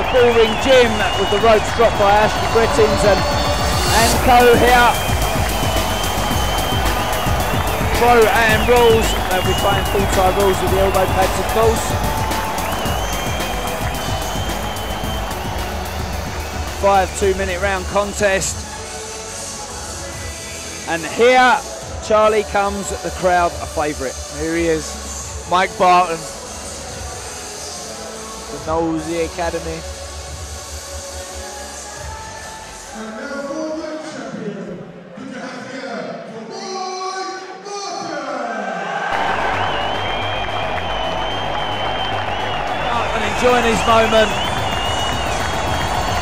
the Bullring Gym with the ropes dropped by Ashley Brittins and Co here. Pro-Am rules. They'll be playing full-time rules with the elbow pads, of course. 5 2-minute round contest. And here, Charlie comes, the crowd a favourite. Here he is, Mike Barton, the Nosey Academy. Enjoying his moment,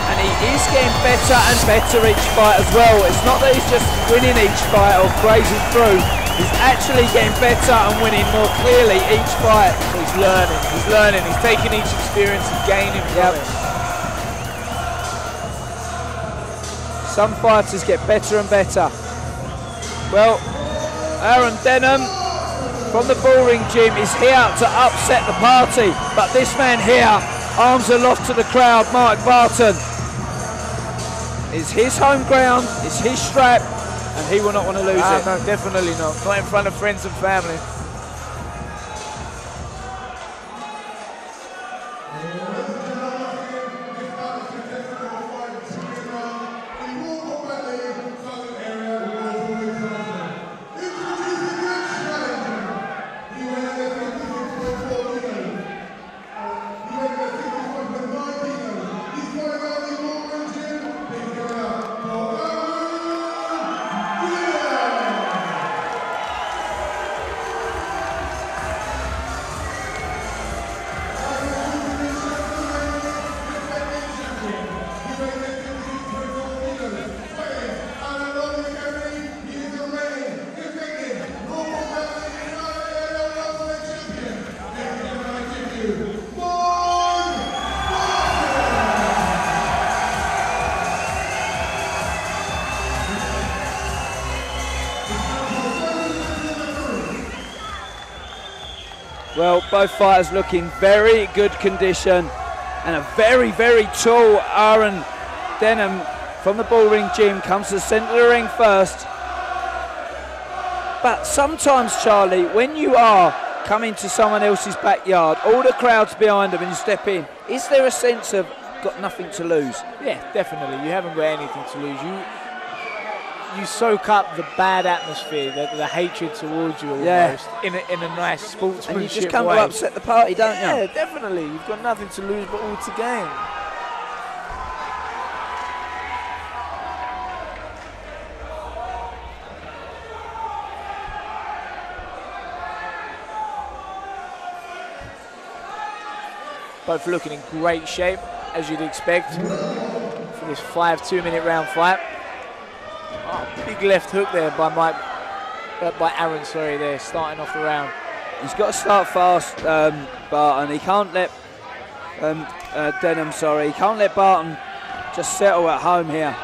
and he is getting better and better each fight as well. It's not that he's just winning each fight or grazing through, he's actually getting better and winning more clearly each fight. So he's learning, he's taking each experience and gaining from it. Some fighters get better and better. Well, Aaron Denham from the Bullring Gym is here to upset the party, but this man here, arms aloft to the crowd, Mike Barton, is his home ground, it's his strap, and he will not want to lose it. No, definitely not. Not in front of friends and family. Well, both fighters looking very good condition, and a very, very tall Aaron Denham from the Bullring Gym comes to the centre of the ring first. But sometimes, Charlie, when you are coming to someone else's backyard, all the crowd's behind them and you step in, is there a sense of got nothing to lose? Yeah, definitely. You haven't got anything to lose. You soak up the bad atmosphere, the hatred towards you almost, in a nice sportsmanship way. And you just come to upset the party, don't you? Yeah, definitely. You've got nothing to lose but all to gain. Both looking in great shape, as you'd expect, for this 5 2-minute round fight. Oh, big left hook there by Aaron, sorry, there, starting off the round. He's got to start fast, Barton. He can't let, Denham, sorry, he can't let Barton just settle at home here.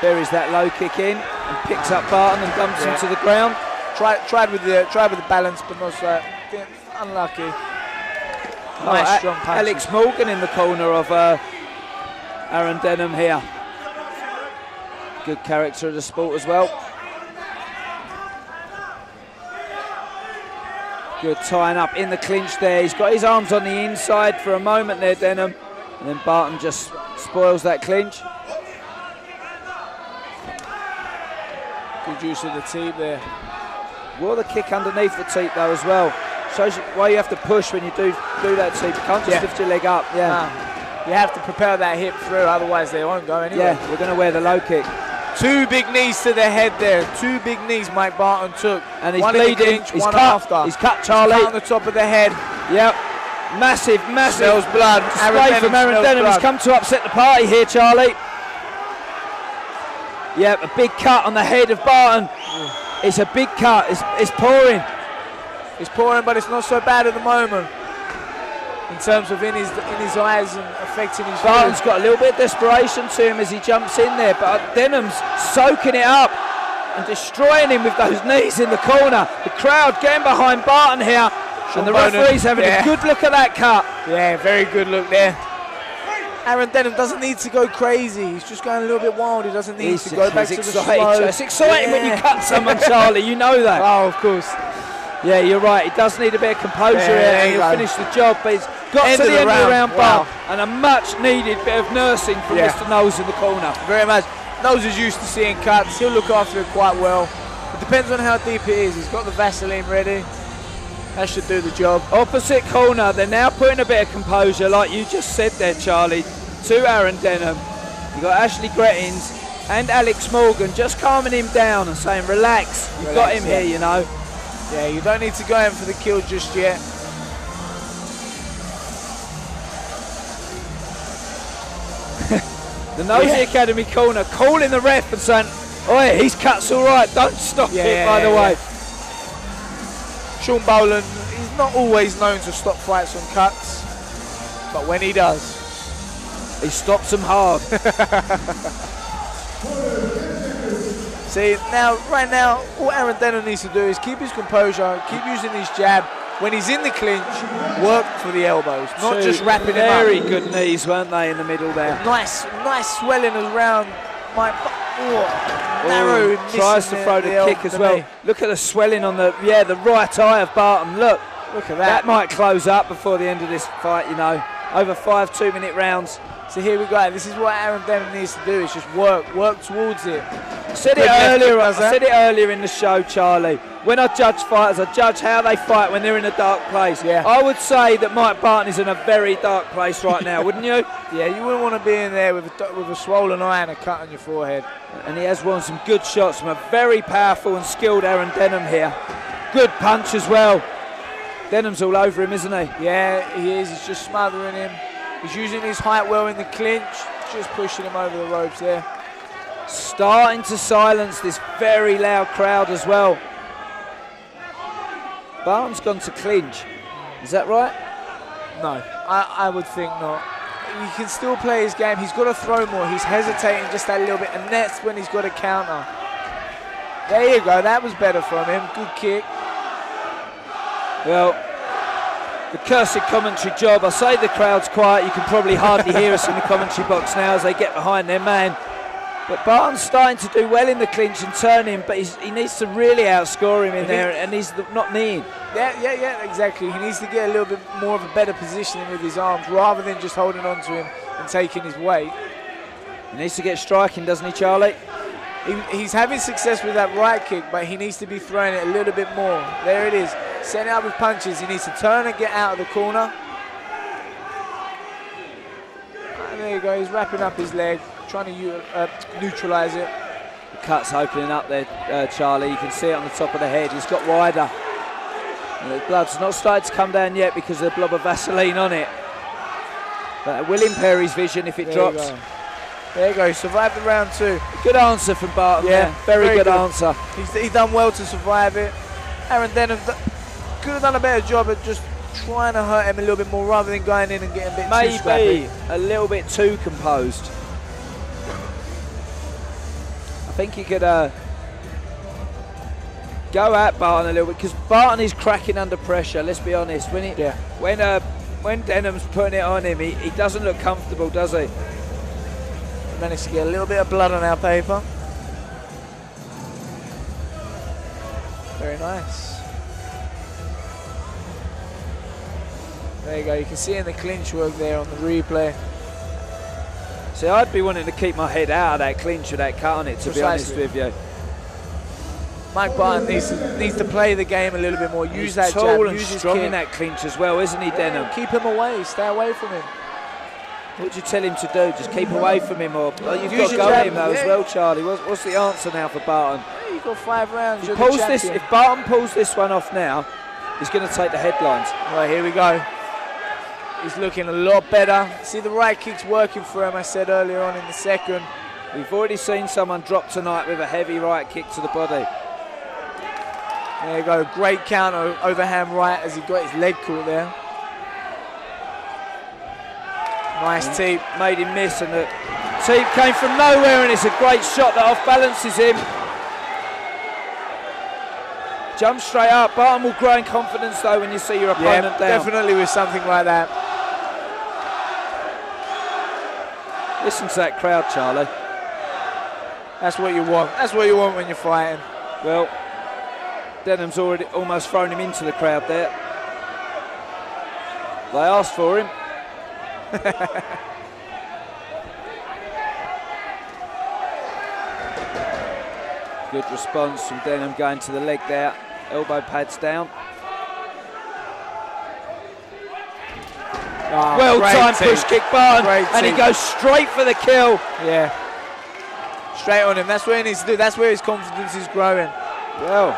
Buries that low kick in and picks up Barton and dumps him to the ground. Tried with the balance, but not so unlucky. Nice strong punch. Alex Morgan in the corner of Aaron Denham here. Good character of the sport as well. Good tying up in the clinch there. He's got his arms on the inside for a moment there, Denham. And then Barton just spoils that clinch. Good use of the teep there. Wore the kick underneath the teep though as well. Shows you why you have to push when you do that teep. You can't just lift your leg up. Yeah. No. You have to propel that hip through, otherwise they won't go anywhere. Yeah, we're going to wear the low kick. 2 big knees to the head there. 2 big knees Mike Barton took. And he's one bleeding. Clinch, he's one cut. after. He's cut, Charlie. He's cut on the top of the head. Yep. Massive. Smells blood. Display from Aaron Denham. He's come to upset the party here, Charlie. Yep, a big cut on the head of Barton. It's a big cut. It's pouring. It's pouring, but it's not so bad at the moment. In terms of in his eyes and affecting his Barton's got a little bit of desperation to him as he jumps in there, but Denham's soaking it up and destroying him with those knees in the corner. The crowd getting behind Barton here. And the referee's having a good look at that cut. Yeah, very good look there. Aaron Denham doesn't need to go crazy. He's just going a little bit wild. He doesn't need to go back to the slow. It's exciting when you cut someone, Charlie. You know that. Oh, of course. Yeah, you're right. He does need a bit of composure here, and he'll finish the job. But he's got to the end of the round bar, and a much-needed bit of nursing from Mr. Knowles in the corner. Very much. Knowles is used to seeing cuts. He'll look after it quite well. It depends on how deep it is. He's got the Vaseline ready. That should do the job. Opposite corner, they're now putting a bit of composure, like you just said there, Charlie, to Aaron Denham. You've got Ashley Grettins and Alex Morgan just calming him down and saying, relax, you've got him here, you know. Yeah, you don't need to go in for the kill just yet. The Nosey Academy corner calling the ref and saying, oi, his cut's all right, don't stop it, by the way. Sean Boland, he's not always known to stop fights on cuts, but when he does, he stops them hard. See, right now, all Aaron Denham needs to do is keep his composure, keep using his jab. When he's in the clinch, work for the elbows, not just wrapping him up. Very good knees, weren't they, in the middle there? Nice swelling around my narrow. Tries to throw the kick as well. Look at the swelling on the right eye of Barton. Look at that. That might close up before the end of this fight, you know. Over 5 2-minute rounds. So here we go. This is what Aaron Denham needs to do. Is just work towards it. I said it earlier in the show, Charlie. When I judge fighters, I judge how they fight when they're in a dark place. Yeah. I would say that Mike Barton is in a very dark place right now, wouldn't you? Yeah, you wouldn't want to be in there with a swollen eye and a cut on your forehead. And he has won some good shots from a very powerful and skilled Aaron Denham here. Good punch as well. Denham's all over him, isn't he? Yeah, he is. He's just smothering him. He's using his height well in the clinch, just pushing him over the ropes there. Starting to silence this very loud crowd as well. Barton's gone to clinch. Is that right? No, I would think not. He can still play his game. He's got to throw more. He's hesitating just a little bit, and that's when he's got to counter. There you go. That was better from him. Good kick. Well, the cursed commentary job. I say the crowd's quiet. You can probably hardly hear us in the commentary box now as they get behind their man. But Barton's starting to do well in the clinch and turn him, but he needs to really outscore him in there, and he's not kneeing. Yeah, exactly. He needs to get a little bit more of a better positioning with his arms rather than just holding on to him and taking his weight. He needs to get striking, doesn't he, Charlie? He's having success with that right kick, but he needs to be throwing it a little bit more. There it is. Setting up with punches. He needs to turn and get out of the corner. And there you go. He's wrapping up his leg, trying to neutralise it. The cut's opening up there, Charlie. You can see it on the top of the head. He's got wider. And the blood's not started to come down yet because of the blob of Vaseline on it. But it will impair his vision if it drops. There you go, survived the round 2. Good answer from Barton. Yeah, very good answer. He's done well to survive it. Aaron Denham could have done a better job at just trying to hurt him a little bit more rather than going in and getting a bit too scrappy. Maybe a little bit too composed. I think he could go at Barton a little bit, because Barton is cracking under pressure, let's be honest. When Denham's putting it on him, he doesn't look comfortable, does he? Managed to get a little bit of blood on our paper. Very nice. There you go, you can see in the clinch work there on the replay. See, I'd be wanting to keep my head out of that clinch with that cut on it, to be honest with you. Mike Barton needs to play the game a little bit more, use that jab, tall and use his strong kick. in that clinch as well, isn't he, Denham? Keep him away, stay away from him. What would you tell him to do? Just keep away from him, or you've Use got to your go jab, at him though as well, Charlie. What's the answer now for Barton? Yeah, you've got 5 rounds. If Barton pulls this one off now, he's going to take the headlines. Right, here we go. He's looking a lot better. See, the right kick's working for him, I said earlier on in the second. We've already seen someone drop tonight with a heavy right kick to the body. There you go, great counter, overhand right as he got his leg caught there. Nice teep. Made him miss, and the teep came from nowhere, and it's a great shot that off balances him. Jump straight up. Barton will grow in confidence though when you see your opponent down. Definitely with something like that. Listen to that crowd, Charlie. That's what you want. That's what you want when you're fighting. Well, Denham's already almost thrown him into the crowd there. They asked for him. Good response from Denham going to the leg there. Elbow pads down. Oh, well timed push kick, Barton, and he goes straight for the kill. Yeah. Straight on him. That's what he needs to do. That's where his confidence is growing. Well,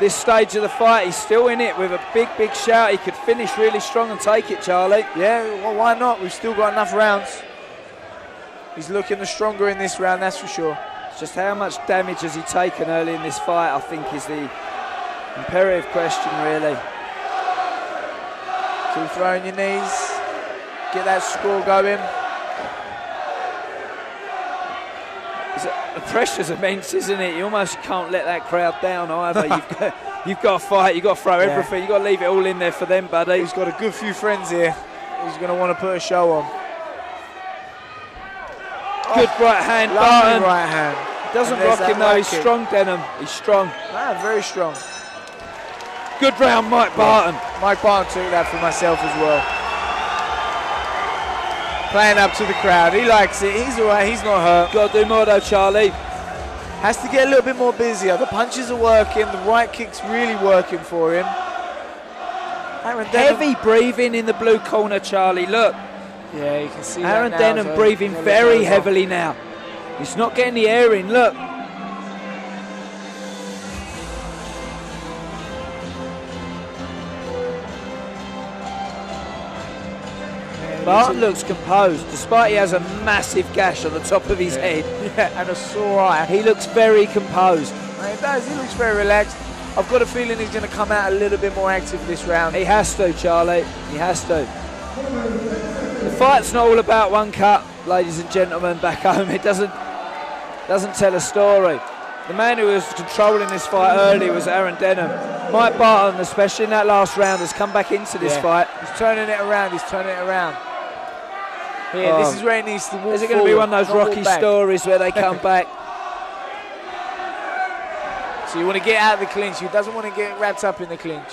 this stage of the fight, he's still in it with a big shout. He could finish really strong and take it, Charlie. Yeah, well, why not? We've still got enough rounds. He's looking the stronger in this round, that's for sure. It's just how much damage has he taken early in this fight, I think, is the imperative question, really. Keep throwing your knees. Get that score going. The pressure's immense, isn't it? You almost can't let that crowd down either. You've got to fight, you've got to throw everything, you've got to leave it all in there for them, buddy. He's got a good few friends here. He's going to want to put a show on. Good right hand, Barton. Right hand. Doesn't rock him though, he's strong, Denham. He's strong. Very strong. Good round, Mike Barton. Mike Barton took that for myself as well. Playing up to the crowd, he likes it, he's alright, he's not hurt. Got to do more though, Charlie. Has to get a little bit more busier. The punches are working, the right kick's really working for him. Heavy breathing in the blue corner, Charlie, look. Yeah, you can see Aaron that now, Denham breathing very heavily now. He's not getting the air in, look. Barton looks composed, despite he has a massive gash on the top of his head. Yeah, and a sore eye. He looks very composed. He does, he looks very relaxed. I've got a feeling he's going to come out a little bit more active this round. He has to, Charlie, he has to. The fight's not all about one cut, ladies and gentlemen, back home. It doesn't tell a story. The man who was controlling this fight early was Aaron Denham. Mike Barton, especially in that last round, has come back into this fight. He's turning it around, he's turning it around. Here, this is where he needs to walk Is it going to be one of those Rocky stories where they come back? So you want to get out of the clinch. He doesn't want to get wrapped up in the clinch.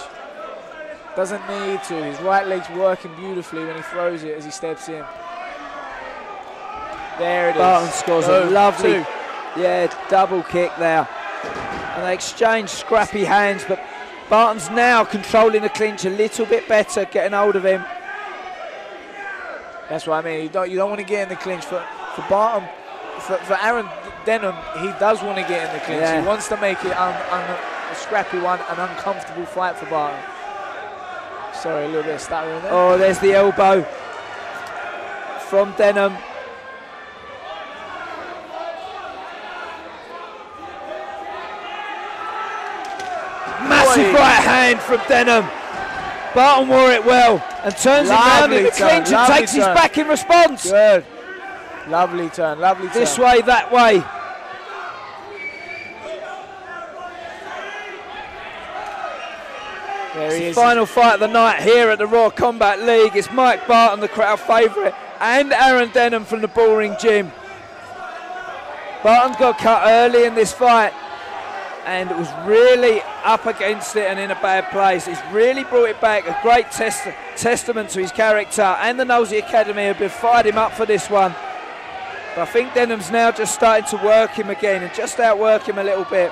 Doesn't need to. His right leg's working beautifully when he throws it as he steps in. There it is. Barton scores a lovely, double kick there. And they exchange scrappy hands, but Barton's now controlling the clinch a little bit better, getting hold of him. That's what I mean. You don't want to get in the clinch. For Barton, for Aaron Denham, he does want to get in the clinch. Yeah. He wants to make it a scrappy one, an uncomfortable fight for Barton. Sorry, a little bit of stuttering there. Oh, there's the elbow from Denham. Massive right hand from Denham. Barton wore it well and turns it round in the clinch and takes his back in response. Good. Lovely turn, lovely turn. This way, that way. There he is. Final fight of the night here at the Raw Combat League. It's Mike Barton, the crowd favourite, and Aaron Denham from the Bullring Gym. Barton got cut early in this fight and was really up against it and in a bad place. He's really brought it back, a great testament to his character, and the Nosey Academy have been fired him up for this one. But I think Denham's now just starting to work him again and just outwork him a little bit.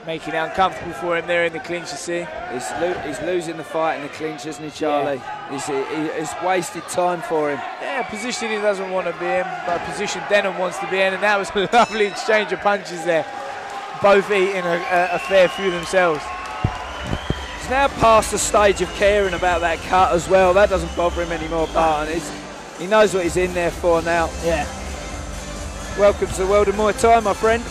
Making it uncomfortable for him there in the clinch, you see. He's losing the fight in the clinch, isn't he, Charlie? Yeah. He's wasted time for him. Yeah, position he doesn't want to be in, but position Denham wants to be in, and that was a lovely exchange of punches there. Both eating a fair few themselves. He's now past the stage of caring about that cut as well. That doesn't bother him anymore, Barton. He knows what he's in there for now. Yeah. Welcome to the world of Muay Thai, my friend.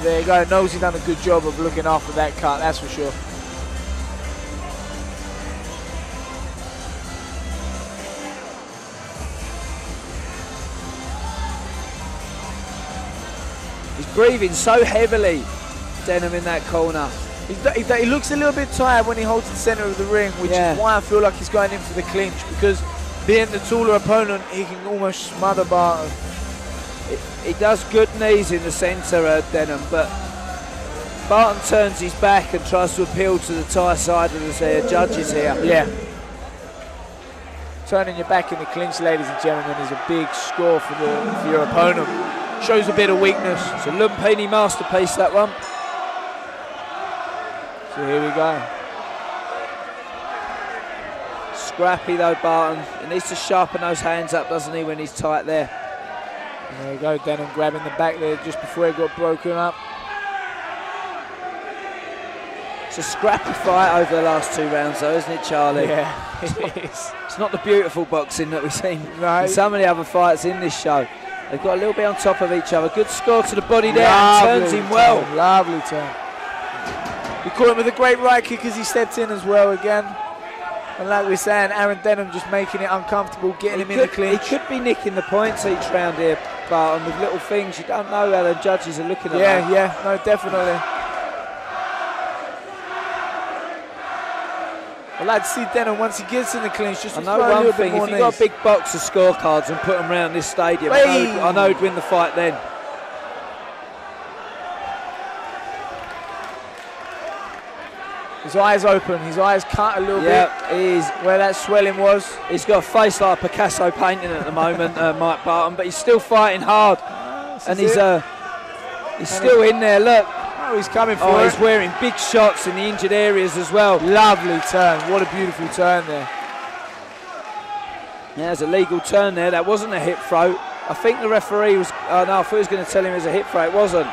There you go. Nosey done a good job of looking after that cut, that's for sure. He's breathing so heavily, Denham, in that corner. He looks a little bit tired when he holds the centre of the ring, which is why I feel like he's going in for the clinch, because being the taller opponent, he can almost smother Barton. He does good knees in the centre, Denham, but Barton turns his back and tries to appeal to the Thai side of the judges here. Yeah. Turning your back in the clinch, ladies and gentlemen, is a big score for your opponent. Shows a bit of weakness. It's a Lumpini masterpiece, that one. So here we go. Scrappy though, Barton. He needs to sharpen those hands up, doesn't he, when he's tight there. And there we go, Denham grabbing the back there just before it got broken up. It's a scrappy fight over the last 2 rounds though, isn't it, Charlie? Yeah, it is. It's not the beautiful boxing that we've seen no. in some of the other fights in this show. They've got a little bit on top of each other. Good score to the body there, and turns him well. Lovely turn. He caught him with a great right kick as he stepped in as well again. And like we're saying, Aaron Denham just making it uncomfortable, getting him in the clinch. He could be nicking the points each round here, Barton, with little things. You don't know how the judges are looking at that. Yeah, no, definitely. I'd like to see Denham, once he gets in the clinch, just I know one thing, if you've got a big box of scorecards and put them around this stadium, I know he'd win the fight then. His eyes open, his eyes cut a little bit. Yeah, where that swelling was. He's got a face like a Picasso painting at the moment, Mike Barton, but he's still fighting hard. And he's still in there, look. Oh, he's coming for it. He's wearing big shots in the injured areas as well. Lovely turn, what a beautiful turn there. Yeah, there's a legal turn there, that wasn't a hip throw. I think the referee was, no, I thought he was going to tell him it was a hip throw, it wasn't.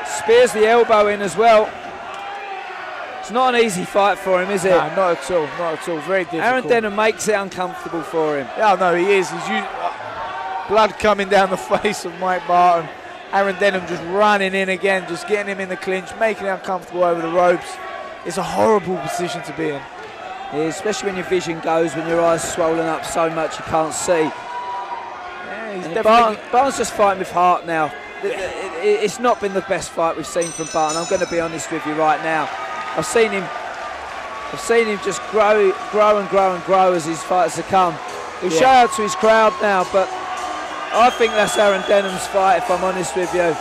Spears the elbow in as well. It's not an easy fight for him, is it? No, not at all, not at all, very difficult. Aaron Denham makes it uncomfortable for him. Yeah, no, he is. He's blood coming down the face of Mike Barton. Aaron Denham just running in again, just getting him in the clinch, making it uncomfortable over the ropes. It's a horrible position to be in. Yeah, especially when your vision goes, when your eyes swollen up so much you can't see. Yeah, he's definitely... Barton's just fighting with heart now. It's not been the best fight we've seen from Barton. I'm going to be honest with you right now. I've seen him just grow as his fights have come. He'll show out to his crowd now, but I think that's Aaron Denham's fight, if I'm honest with you.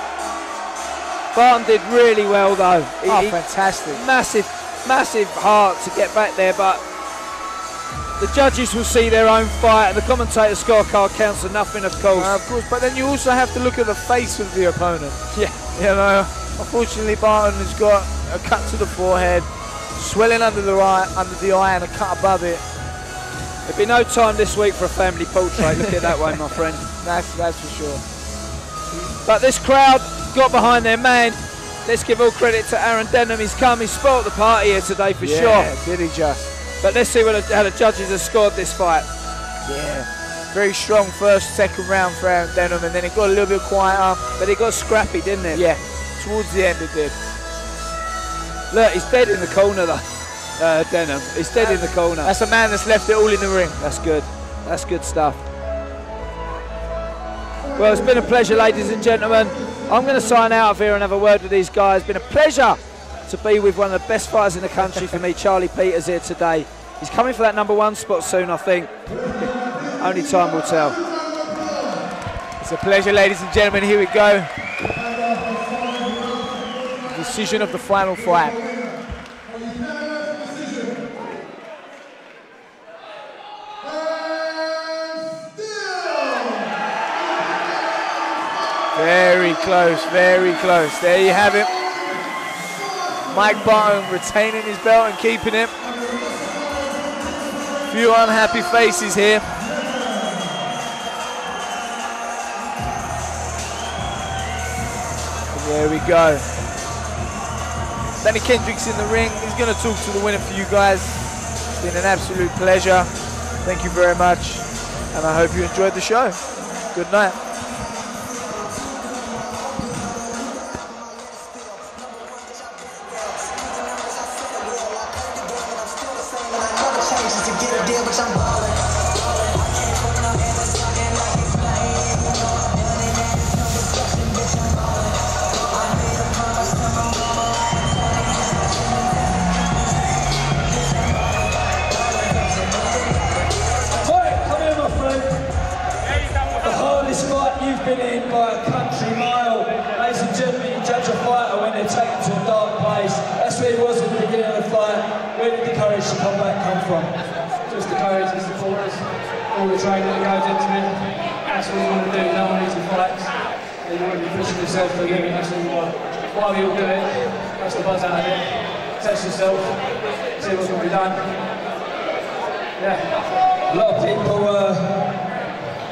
Barton did really well though. Fantastic. Massive heart to get back there, but the judges will see their own fight and the commentator's scorecard counts for nothing, of course. Of course, but then you also have to look at the face of the opponent. Yeah. You know, unfortunately Barton has got a cut to the forehead, swelling under the eye and a cut above it. There'll be no time this week for a family portrait, look at it that way, my friend. That's for sure. But this crowd got behind their man. Let's give all credit to Aaron Denham. He's come, he's spoilt the party here today for sure. Yeah, did he just. But let's see how the judges have scored this fight. Yeah, very strong first, second round for Aaron Denham, and then it got a little bit quieter. But it got scrappy, didn't it? Yeah, towards the end it did. Look, he's dead in the corner though. Denham, he's dead in the corner. That's a man that's left it all in the ring. That's good. That's good stuff. Well, it's been a pleasure, ladies and gentlemen. I'm going to sign out of here and have a word with these guys. It's been a pleasure to be with one of the best fighters in the country for me, Charlie Peters, here today. He's coming for that #1 spot soon, I think. Only time will tell. It's a pleasure, ladies and gentlemen. Here we go. Decision of the final fight. Very close, very close. There you have it. Mike Barton retaining his belt and keeping it. Few unhappy faces here. And there we go. Danny Kendrick's in the ring. He's going to talk to the winner for you guys. It's been an absolute pleasure. Thank you very much. And I hope you enjoyed the show. Good night. you've been in by a country mile. Ladies and gentlemen, you judge a fighter when they're taken to a dark place. That's where he was at the beginning of the fight. Where did the courage to come back come from? Just the courage, the supporters, all the training that goes into it. That's what you want to do. No one needs to fight. You want to be pushing yourself to the limit. That's all you want. Why we all do it? That's the buzz out of it. Test yourself. See what's going to be done. Yeah. A lot of people,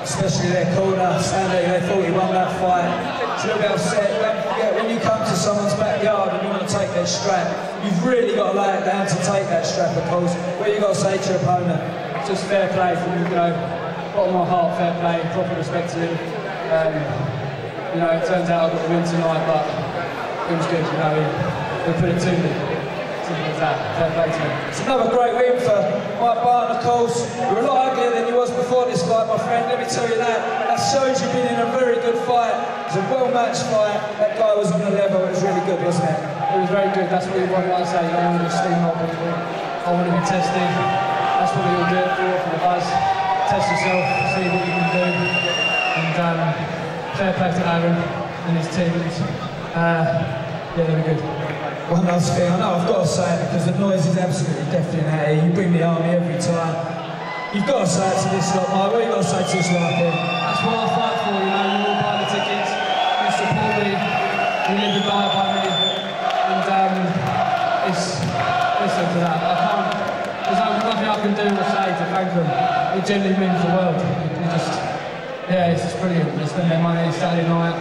especially their corner, Sandy, they thought he won that fight. It's a little bit upset. Don't forget, when you come to someone's backyard and you want to take their strap, you've really got to lay it down to take that strap, of course. What you got to say to your opponent? Just fair play from, you know, bottom of my heart, fair play, proper respect to him. You know, it turns out I got the win tonight, but it was good, you know, he put it to me. Simple as that, fair play to him. It's another great win for Mike Barton, of course. You're a lot uglier than you was before this fight, my friend, let me tell you that. That shows you've been in a very good fight. It was a well-matched fight. That guy was on the level, it was really good, wasn't it? It was very good, that's what you want, like I say, you don't want to steamroll people. I want to be tested. That's what we all do it for the buzz. Test yourself, see what you can do. And fair play to Aaron and his team. Yeah, they were good. One last thing, I know I've got to say it because the noise is absolutely deafening out here. You bring the army every time. You've got to say it to this lot, Mike. What have you got to say to this lot here? That's what I fight for, you know, you all buy the tickets, you support me, you live and die by me. And it's, listen to that, I can't, there's nothing I can do or say to thank them. It genuinely means the world. Yeah, it's just brilliant. They spend their money Saturday night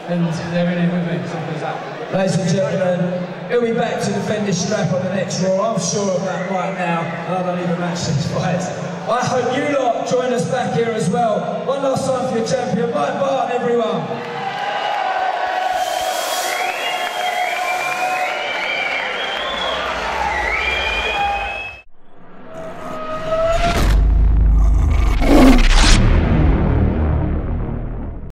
and they're in it with me, simple as that. Ladies and gentlemen, he'll be back to defend his strap on the next Raw. I'm sure of that right now, and I don't even match these fights. I hope you lot join us back here as well. One last time for your champion, Mike Barton, everyone.